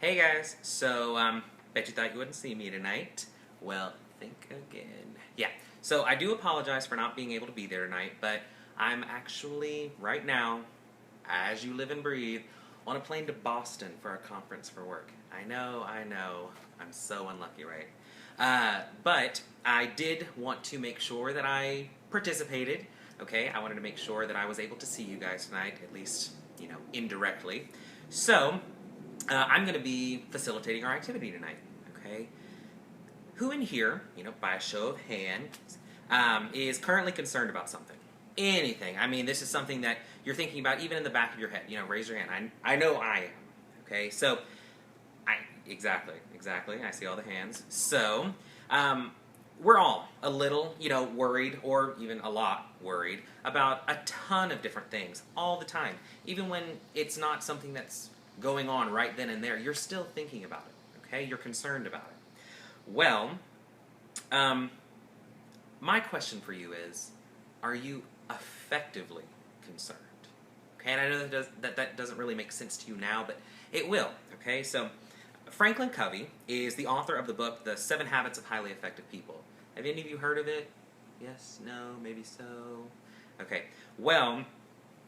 Hey guys, bet you thought you wouldn't see me tonight. Well, think again. Yeah, so I do apologize for not being able to be there tonight, but I'm actually, right now, as you live and breathe, on a plane to Boston for a conference for work. I know, I'm so unlucky, right? But I did want to make sure that I participated, okay? I wanted to make sure that I was able to see you guys tonight, at least, indirectly. So, I'm going to be facilitating our activity tonight, okay? Who in here, by a show of hands, is currently concerned about something? Anything. I mean, this is something that you're thinking about even in the back of your head. Raise your hand. I know I am, okay? So, exactly. I see all the hands. So, we're all a little, worried or even a lot worried about a ton of different things all the time. Even when it's not something that's going on right then and there, you're still thinking about it, okay? You're concerned about it. Well, my question for you is, are you effectively concerned? Okay, and I know that doesn't really make sense to you now, but it will, okay? So, Franklin Covey is the author of the book, The 7 Habits of Highly Effective People. Have any of you heard of it? Yes? No? Maybe so? Okay. Well,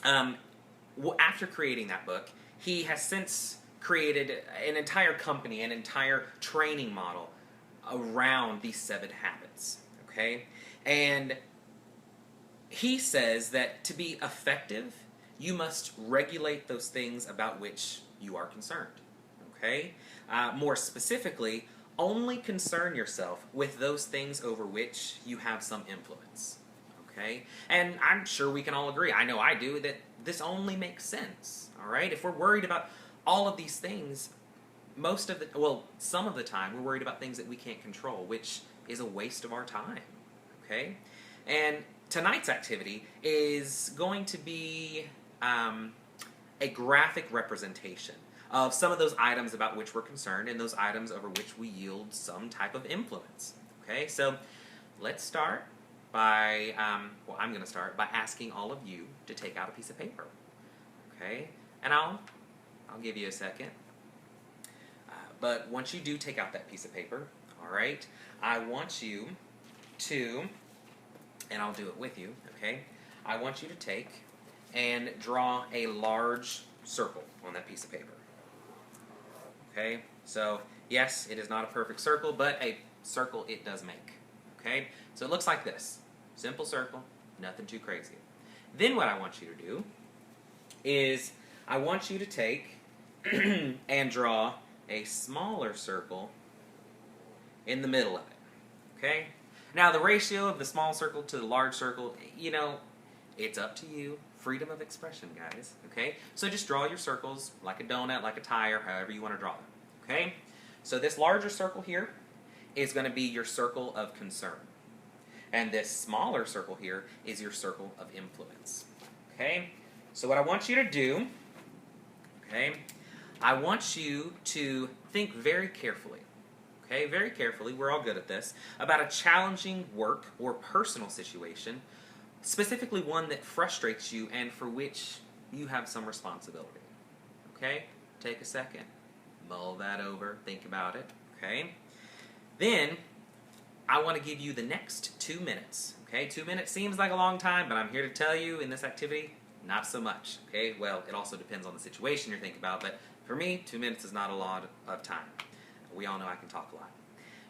after creating that book, he has since created an entire company, an entire training model around these 7 habits, okay? And he says that to be effective, you must regulate those things about which you are concerned, okay? More specifically, only concern yourself with those things over which you have some influence, okay? And I'm sure we can all agree, I know I do, that this only makes sense, all right? If we're worried about all of these things, some of the time, we're worried about things that we can't control, which is a waste of our time, okay? And tonight's activity is going to be a graphic representation of some of those items about which we're concerned and those items over which we yield some type of influence, okay? So let's start by, I'm going to start by asking all of you to take out a piece of paper, okay? And I'll give you a second. But once you do take out that piece of paper, all right, I want you to, and I'll do it with you, okay? I want you to take and draw a large circle on that piece of paper, okay? So, yes, it is not a perfect circle, but a circle it does make, okay? So it looks like this. Simple circle, nothing too crazy. Then what I want you to do is I want you to take and draw a smaller circle in the middle of it, okay? Now, the ratio of the small circle to the large circle, it's up to you. Freedom of expression, guys, okay? So just draw your circles like a donut, like a tire, however you want to draw them, okay? So this larger circle here is going to be your circle of concern. And this smaller circle here is your circle of influence, okay? So what I want you to do, okay, I want you to think very carefully, okay, very carefully, we're all good at this, about a challenging work or personal situation, specifically one that frustrates you and for which you have some responsibility, okay? Take a second, mull that over, think about it, okay? Then, I want to give you the next 2 minutes, okay? 2 minutes seems like a long time, but I'm here to tell you in this activity, not so much, okay? Well, it also depends on the situation you're thinking about, but for me, 2 minutes is not a lot of time. We all know I can talk a lot.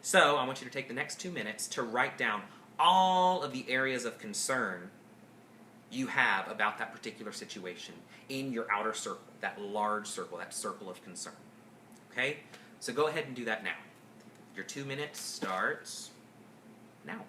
So, I want you to take the next 2 minutes to write down all of the areas of concern you have about that particular situation in your outer circle, that large circle, that circle of concern. Okay? So go ahead and do that now. Your 2 minutes starts now.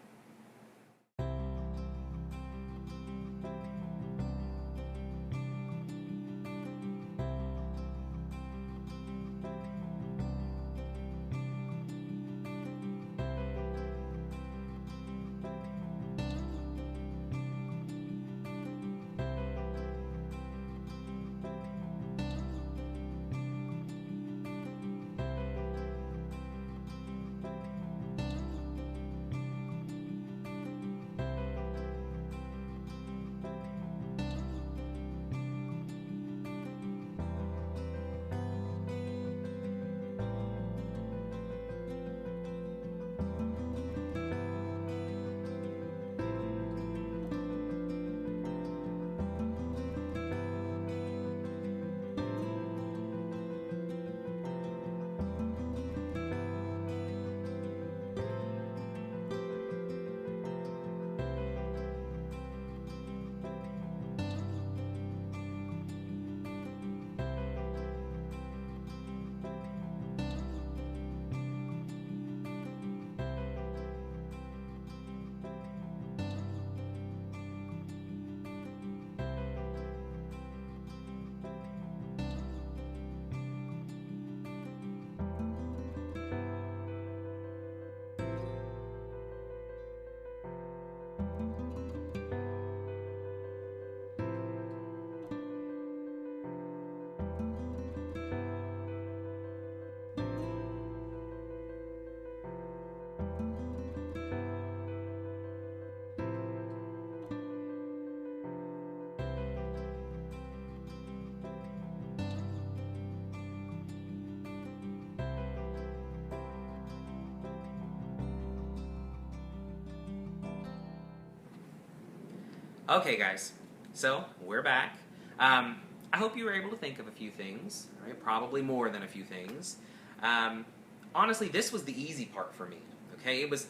Okay, guys, so we're back. I hope you were able to think of a few things, right? Probably more than a few things. Um, Honestly, this was the easy part for me, okay? It was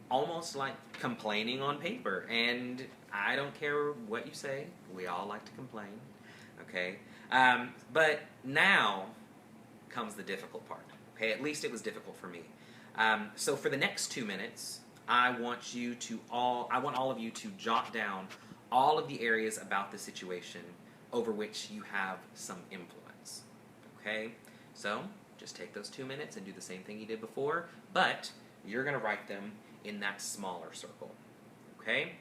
almost like complaining on paper, and I don't care what you say, we all like to complain, okay? But now comes the difficult part, okay? At least it was difficult for me. So for the next 2 minutes, I want all of you to jot down all of the areas about the situation over which you have some influence. Okay? So, just take those 2 minutes and do the same thing you did before, but you're going to write them in that smaller circle. Okay?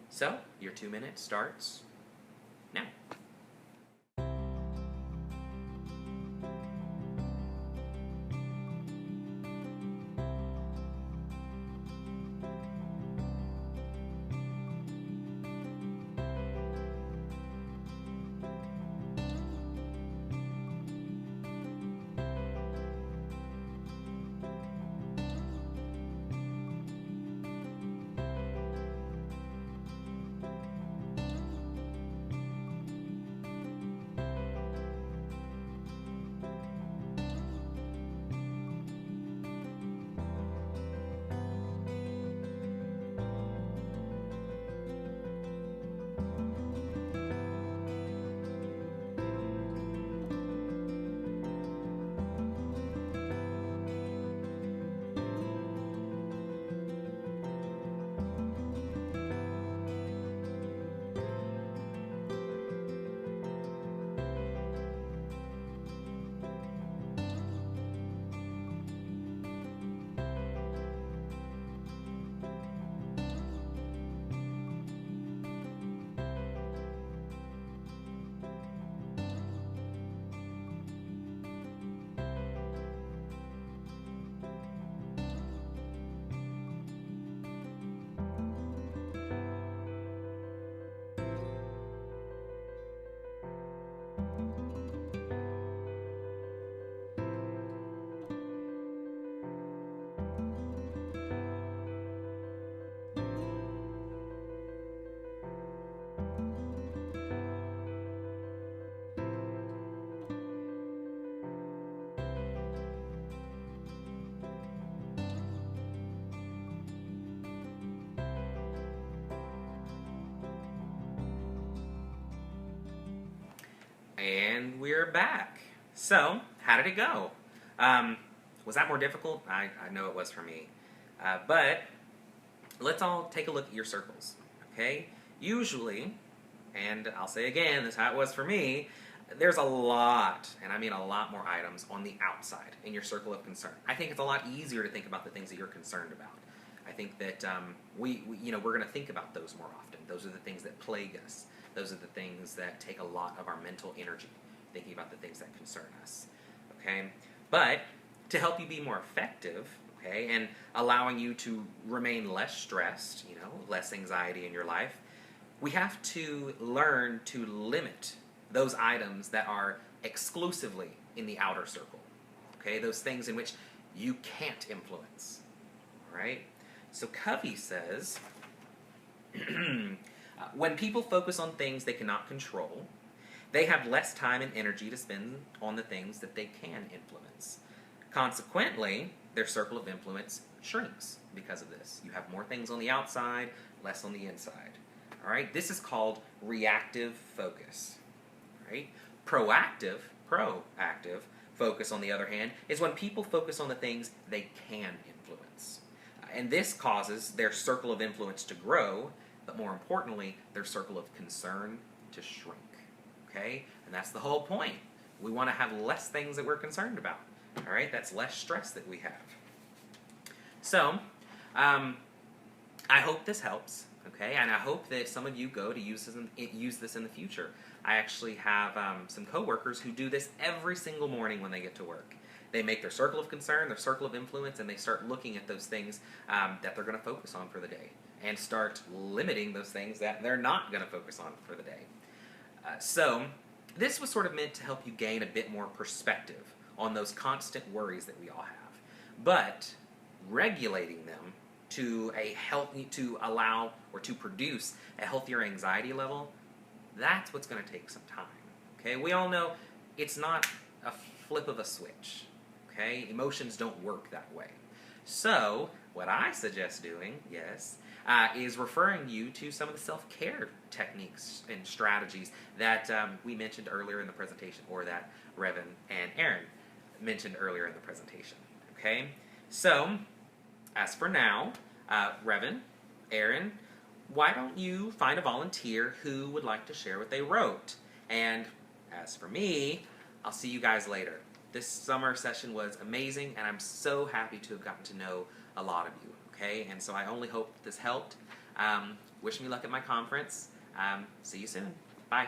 So, your 2 minutes starts now. And we're back. So, how did it go? Was that more difficult? I know it was for me. But let's all take a look at your circles, okay? Usually, and I'll say again, this is how it was for me, there's a lot, and I mean a lot more items on the outside in your circle of concern. I think it's a lot easier to think about the things that you're concerned about. I think that we're going to think about those more often. Those are the things that plague us. Those are the things that take a lot of our mental energy, thinking about the things that concern us, okay? But to help you be more effective, okay, and allowing you to remain less stressed, less anxiety in your life, we have to learn to limit those items that are exclusively in the outer circle, okay? Those things in which you can't influence, all right? So Covey says, when people focus on things they cannot control, they have less time and energy to spend on the things that they can influence. Consequently, their circle of influence shrinks because of this. You have more things on the outside, less on the inside. All right? This is called reactive focus. Right? Proactive focus, on the other hand, is when people focus on the things they can influence. And this causes their circle of influence to grow, but more importantly, their circle of concern to shrink. Okay? And that's the whole point. We want to have less things that we're concerned about. All right? That's less stress that we have. So, I hope this helps. Okay? And I hope that some of you go to use this in the future. I actually have some coworkers who do this every single morning when they get to work. They make their circle of concern, their circle of influence, and they start looking at those things that they're going to focus on for the day, and start limiting those things that they're not going to focus on for the day. So this was sort of meant to help you gain a bit more perspective on those constant worries that we all have. But regulating them to allow or to produce a healthier anxiety level, that's what's going to take some time. Okay, we all know it's not a flip of a switch. Okay, emotions don't work that way. So what I suggest doing, is referring you to some of the self-care techniques and strategies that we mentioned earlier in the presentation, or that Revan and Aaron mentioned earlier in the presentation. Okay, so as for now, Revan, Aaron, why don't you find a volunteer who would like to share what they wrote? And as for me, I'll see you guys later. This summer session was amazing, and I'm so happy to have gotten to know a lot of you, okay? And so I only hope this helped. Wish me luck at my conference. See you soon. Bye.